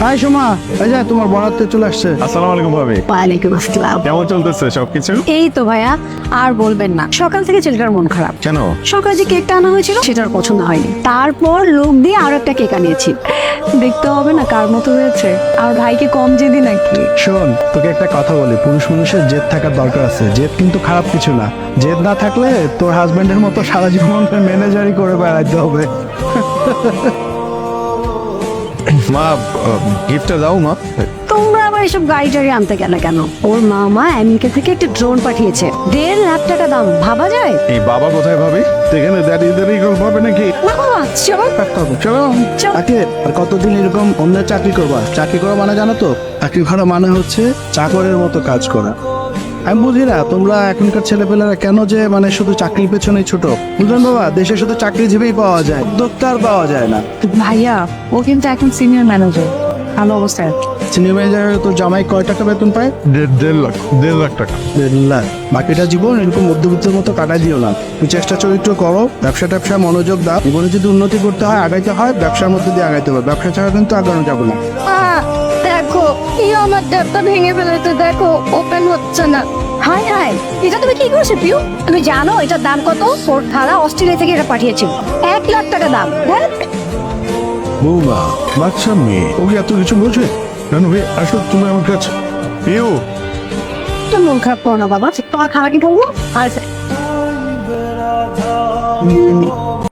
High Soma, এই যে তোমার বরাতে চলে আসছে। আসসালামু আলাইকুম ভাবি। ওয়ালাইকুম আসসালাম। কেমন চলতেছে সবকিছু? এই তো ভাইয়া, আর বলবেন না, সকাল থেকে ছেলেটার মন খারাপ। কেন? সকালে যে কেকটা আনা হয়েছিল সেটার পছন্দ হয়নি, তারপর লোক দিয়ে আরো একটা কেক আনিয়েছি। দেখতে হবে না কার মতো হয়েছে, আর ভাইকে কম জেদি নাকি। শোন, তোকে একটা কথা বলি, পুরুষ মানুষের জেদ থাকার দরকার আছে। জেদ কিন্তু খারাপ কিছু না। জেদ না থাকলে তোর হাজবেন্ডের মতো সারা জীবন ম্যানেজারই করে বেড়াইতে হবে। মা, গিফটটা দাও মা। তোমরা আবার এসব গাড়ি টাড়ি আনতে গেলে কেন? ওর মামা আমেরিকা থেকে একটা ড্রোন পাঠিয়েছে, 1.5 লাখ টাকা দাম। ভাবা যায়? এই বাবা কোথায় ভাবি? এখানে দাঁড়িয়ে গল্প হবে নাকি? না বাবা, চলো। চলো চল। আকে, আর কতদিন এরকম অন্যের চাকরি করবা? চাকরি করা মানে জানো তো, চাকরি করা মানে হচ্ছে চাকরের মতো কাজ করা। আমি বুঝি না তোমরা এখনকার ছেলেপেলেরা কেন যে মানে শুধু চাকরির পেছনেই ছোট। বুঝলেন বাবা, দেশে শুধু চাকরিজীবী পাওয়া যায়, উদ্যোক্তা আর পাওয়া যায় না। ভাইয়া, ও কিন্তু এখন সিনিয়র ম্যানেজার, ভালো অবস্থায়। সিনিয়র ম্যানেজার তোর জামাই কয় টাকা বেতন পায়? 1.5 লাখ টাকা। 1.5 লাখ। বাকিটা জীবন এরকম মধ্যবিত্তের মতো কাটাই দিও না। তুই চেষ্টা চরিত্র করো, ব্যবসা ট্যাবসা মনোযোগ দাও। জীবনে যদি উন্নতি করতে হয়, আগাইতে হয়, ব্যবসার মধ্যে দিয়ে আগাইতে হবে। ব্যবসা ছাড়া কিন্তু আগানো যাবে না। দেখো, আমার ট্যাপটা ভেঙে ফেলেছে, দেখো ওপেন হচ্ছে না। হাই হাই, এটা তুমি কি করছো পিউ? তুমি জানো এটার দাম কত? ওর খালা অস্ট্রেলিয়া থেকে এটা পাঠিয়েছিল, 1 লাখ টাকা দাম। হ্যাঁ, বৌমা, বাচ্চা মেয়ে, ওকে এত কিছু বোঝে? কেন ভাই, আসো তুমি আমার কাছে। পিউ, তো মন খারাপ করো না বাবা, তোমার খালাকে বলবো। আর